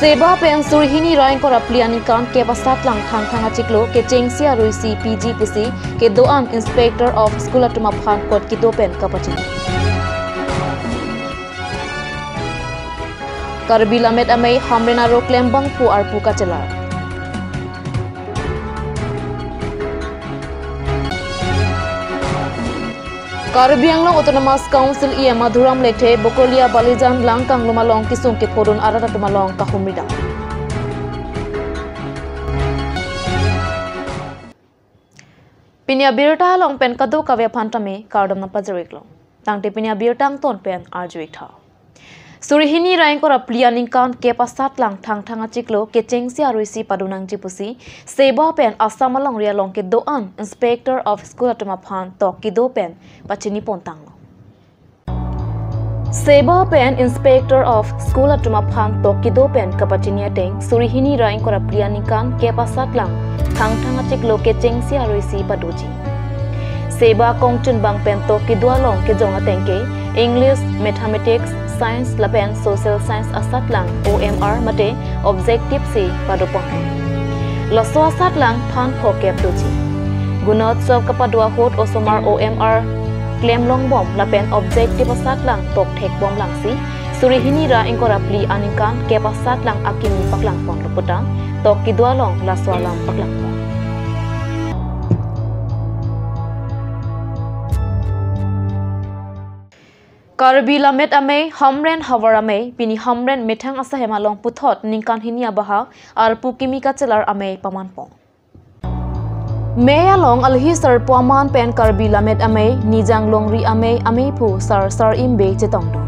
Seba pen surhini rain ko rapliani kan ke basat lang thang thang achiklo ke chengsia ruisi PGPC ke doan inspector of school atuma phan kot kito pen kapachin Karbi lamet amai hamrena ro klembang pu arpu kacelar Karbi Anglong Autonomous Council ia Madhuram Lethe Bokolia Balijan Langkang Lumalong Kisung ke Kodun Arata Tumalong Kahumrida. Pinya birta long pen kadu kavya phantame kardam na pajariklo. Tangte pinya birtang ton pen arjuitha. Surihini rain ko raplianing kan ke pasat lang thang thang achiklo ke chengsi aruisi padunang jipusi seba pen asamalong ria long ke doan inspector of school atuma phan to kido pen pachini pontang Seba pen inspector of school atuma phan to kido pen kapachini ateng surihini rain ko raplianing kan ke pasat lang thang thang achiklo ke chengsi aruisi paduji Seba kongchun bang pen to kido long ke jong ateng ke English mathematics Science lapen social science asat lang OMR mate objective si padopong laso asat lang phan phokep doji gunot sob kapadwa hot osomar OMR claim long bom lapen objective asat lang tok thek bom lang si surihini ra ingkorapli anikan ke pasat lang akimi paklang pon luputang tok kidwa long laso alam paklang pon Karbi lamet ame hamren hawar ame pini hamren methang asa hemalong puthot ningkan hinia baha ar pukimi kacelar ame pamanpong Meya long alhi sar paman pen Karbi lamet ame nijang longri ame pu sar imbe chetongdo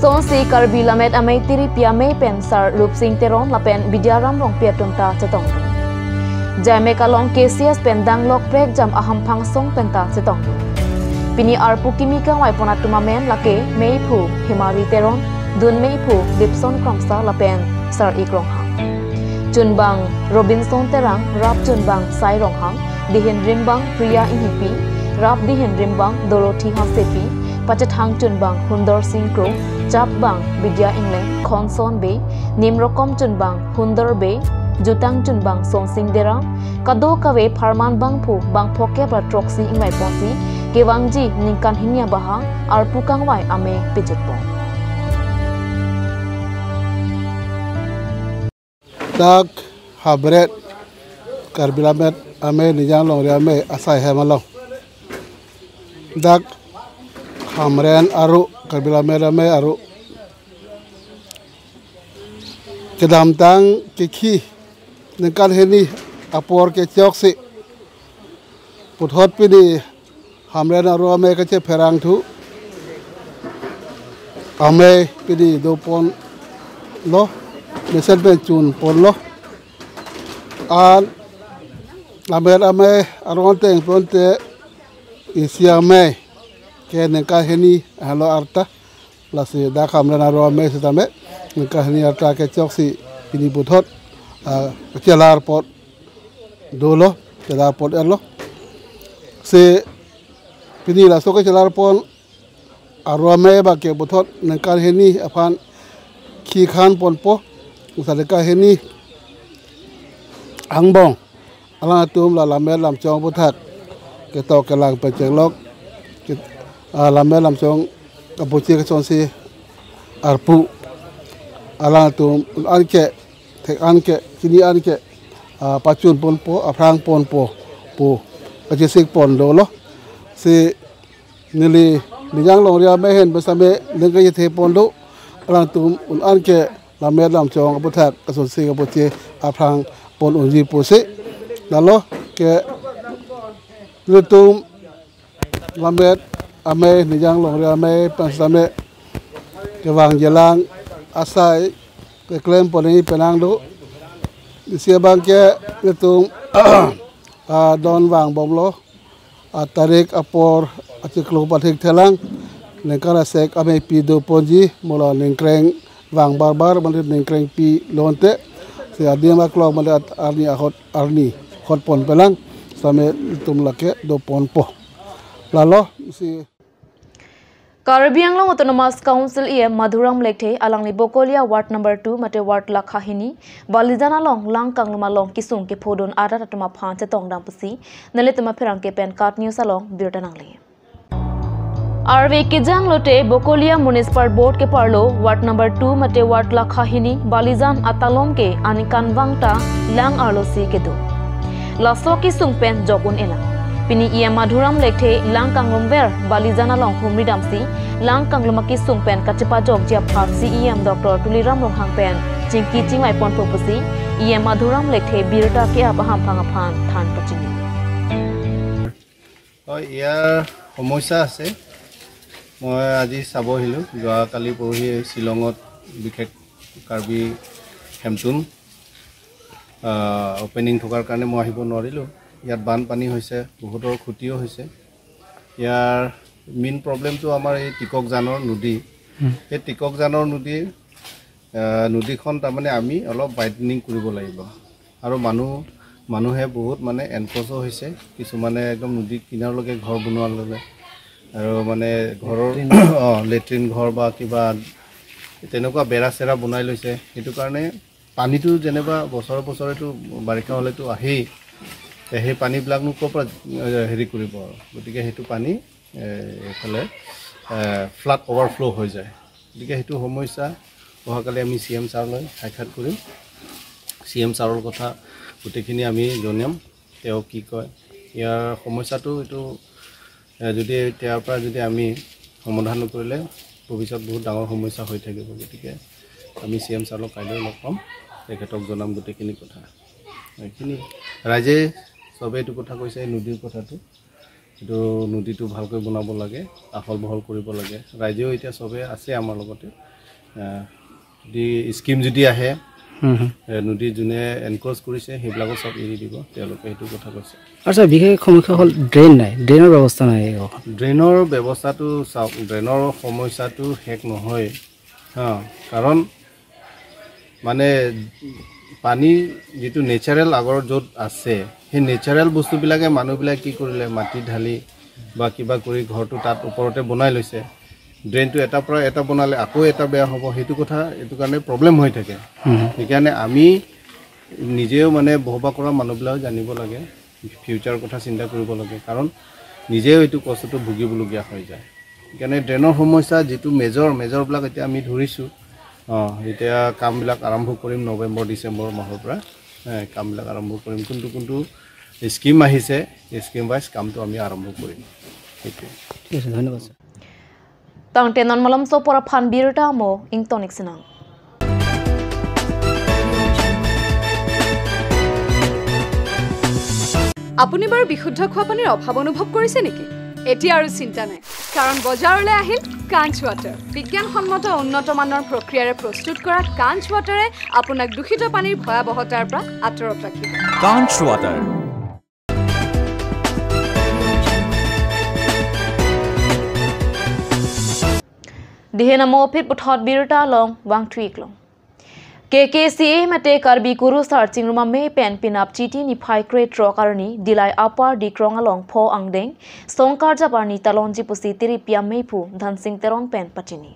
Sonsi Karbi lamet ame tiripia me pen sar rupsing teron lapen bidyaram long piatumta chetongdo Jame kalong KCS pen danglok prek jam aham phangsong penta chetongdo Pini arpu kimika waipona tumamen lake meipu himari teron dun meipu dipson kramsa lapen sar ikrong hang chunbang Robinson terang rap chunbang sai rong hang dihin rimbang Priya inhipi rap dihin rimbang Dorothy hasepi pachathang chunbang Hundor Singh Kro chapbang Vidya England Khonson be nimrokom chunbang Hundor be jutang chunbang Song Sing derang kado kawe pharman bang phu bang phoke pra troxi ingwai ponsi Kewangji ningkan hinia baha ar pukang wai ame pijutpo. Dak habret Karbi lamet ame nijang long ria ame asai hemalong. Dak hamren aru Karbi lamet ame aru. Kedam tang kiki ningkan hini apor ke choksi puthot pidi Hamren aru ame kache ferang thu ame pidi do pon lo mesen pe chun pon lo an lamer ame aru teng pon te isia me ke nengka heni halo arta lasi da hamren aru ame setame nengka heni arta ke choksi pidi buthot kelar pot dolo kelar pot elo se Pini la soka celar pon arwame ba ke bothot nengkar heni afan ki khan pon po usadeka heni angbong ala tum la lamer lam chong bothat ke to ke lang pecheng lok ke lamer lam chong kapuchi ke sonsi arpu ala tum anke thek anke kini anke pachun pon po afrang pon po ajisik pon do lo si nili nijang long ria mehen besame nengka yethe pondo alang tum anke lamer lam chong abuthak kasonsi kapoche afrang pon unji pose lalo ke lutum lamer ame nijang long ria me pasame ke wang jelang asai ke klem poni penang do sia bang ke lutum don wang bomlo tarik apor achiklo pathik thelang nengkara sek ame pido ponji mola nengkreng wang barbar male nengkreng pi lonte se adiama klo male arni ahot arni hot pon pelang same tum lake do pon po lalo si Karbi Autonomous Council Madhuram Lekte alangli Bokolia Ward number 2 mate Ward Lakhahini Balizana long lang kangluma long kisung ke podon ada tatuma phanche tongdam pusi nalituma pherang ke pen card news along birtanangli RV Kijang Lote Bokolia Municipal Board ke parlo Ward number 2 mate Ward Lakhahini Balizan atalom ke anikan wangta lang arlosi ke do laso kisung pen jokun elang Pini ia Madhuram Lekte lang kanglumber Balizana long humri damsi lang kanglumaki sungpen kacepa jog jia pharsi IM Dr. Tuliram Longhang pen jingki jingwai pon phopusi ia Madhuram Lekte birta ke apaham phangaphan than pachini ia সমস্যা আছে মই আজি চাব Hilo যোৱা কালি পৰহি শিলঙত বিশেষ Karbi হেমটুম opening থকাৰ কাৰণে মই আহিব নোৱাৰিলো ইয়াত বানপানী হৈছে বহুতৰ ক্ষতিও হৈছে ইয়াৰ মেইন প্ৰবলেমটো আমাৰ এই টিককজানৰ নদী এই টিককজানৰ নদীখন তাৰমানে আমি অলপ বাইডনিং কৰিব লাগিব আৰু মানুহে বহুত মানে এনক্ৰছ হৈছে কিছুমানে একদম নদী কিনাৰলৈকে ঘৰ বনোৱাৰ লগে আৰু মানে ঘৰৰ লেট্ৰিন ঘৰ বা কিবা তেনেকুৱা বেৰা চেৰা বনাই লৈছে সেইটো কাৰণে পানীটো যেনেবা বছৰেটো বাৰিষা হলেতো আহেই সেই পানীবিলাক নো ক'ৰ পৰা হেৰি কৰিব গতিকে সেইটো পানী এফালে ফ্লাড অভাৰফ্লো হৈ যায় গতিকে সেইটো সমস্যা অহাকালি আমি CM ছাৰলৈ সাক্ষাৎ কৰিম CM ছাৰৰ কথা গোটেইখিনি আমি জনাম তেওঁ কি কয় ইয়াৰ সমস্যাটো এইটো যদি ইয়াৰ পৰা যদি আমি সমাধান নকৰিলে ভৱিষ্যত বহুত ডাঙৰ সমস্যা হৈ থাকিব গতিকে আমি CM ছাৰক কাইলৈ লগ পাম তেখেতক জনাম গোটেইখিনি কথা এইখিনি ৰাইজে সবে এইটো কথা কৈছে নদীৰ কথাটো এইটো নদীটো ভালকৈ বনাব লাগে আহল বহল কৰিব লাগে ৰাইজেও এতিয়া সবে আছে আমাৰ লগতে যদি স্কিম যদি আহে নদী যোনে এনক্ৰছ কৰিছে সেইবিলাকো সব এৰি দিব তেওঁলোকে এইটো কথা কৈছে আচ্ছা বিশেষ সমস্যা হ'ল ড্ৰেইন নাই ড্ৰেইনৰ ব্যৱস্থা নাই ড্ৰেইনৰ ব্যৱস্থাটো চাওক ড্ৰেইনৰ সমস্যাটো শেষ নহয় কাৰণ মানে পানী যেটো নেচাৰেল আগৰ য'ত আছে সেই নেচাৰেল বস্তুবিলাকে মানুহবিলাক কি কৰিলে মাটি ঢালি বা কিবা কৰি ঘৰটো তাত ওপৰতে বনাই লৈছে ড্ৰেইনটো এটা পৰা এটা বনালে আকৌ এটা বেয়া হ'ব সেইটো কথা এইটো কাৰণে প্ৰবলেম হৈ থাকে সেইকাৰণে আমি নিজেও মানে বহবা কৰা মানুহবিলাক জানিব লাগে ফিউচাৰ কথা চিন্তা কৰিব লাগে কাৰণ নিজেও এইটো কষ্টটো ভুগিবলগীয়া হৈ যায় সেইকাৰণে ড্ৰেইনৰ সমস্যা যেটো মেজৰবিলাক এতিয়া আমি ধৰিছো এতিয়া কামবিলাক আৰম্ভ কৰিম নৱেম্বৰ ডিচেম্বৰ মাহৰ পৰা কামবিলাক আৰম্ভ কৰিম কোনটো স্কিম আহিছে স্কিম वाइज কামটো আমি আৰম্ভ কৰিম ঠিক আছে ধন্যবাদ sir Tangte non malam so pora phan birta mo ingtonic sinang আপুনি বাৰু বিশুদ্ধ খোৱা পানীৰ অভাৱ অনুভৱ কৰিছে নেকি এতিয়া আৰু চিন্তা নাই কাৰণ বজাৰলৈ আহিল কাঞ্চ ৱাটাৰ বিজ্ঞানসন্মত উন্নত মানৰ প্ৰক্ৰিয়াৰে প্ৰস্তুত কৰা কাঞ্চ ৱাটাৰে আপোনাক দূষিত পানীৰ ভয়াৱহতাৰ পৰা আঁতৰত ৰাখিব কাঞ্চ water Dihena mo pit puthot birta long wang tweak long KKCA mate Karbi Kuru searching room me pen pinap chiti ni phai crate tro karni dilai upper di krong along pho angdeng songkar japarni talonji pusi tiri pia meipu dhansing teron pen patini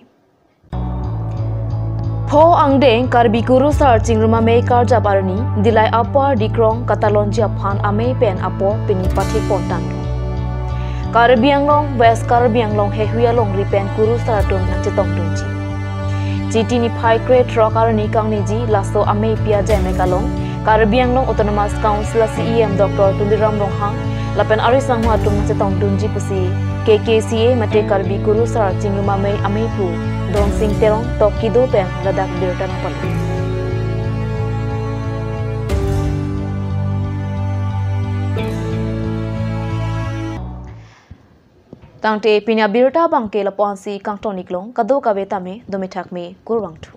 pho angdeng Karbi Kuru searching room me kar japarni dilai upper di krong katalonji aphan ame pen apo pini pathi pontang Karbi Anglong West Karbi Anglong hehuya long ripen Kuru sarton na chetong tunji Chiti ni phai crate tro karni kangni ji laso ame pia jame kalong Karbi Anglong Autonomous Council CEM Dr. Tuliram Longhang lapen ari sangwa tum na chetong tunji pusi KKCA mate Karbi Kuru sar chinguma me ame pu don sing terong tokido pen ladak birtan pali Tangte pinya birta bangke la ponsi kangtonik long kado kabeta me domithak me kurwang thu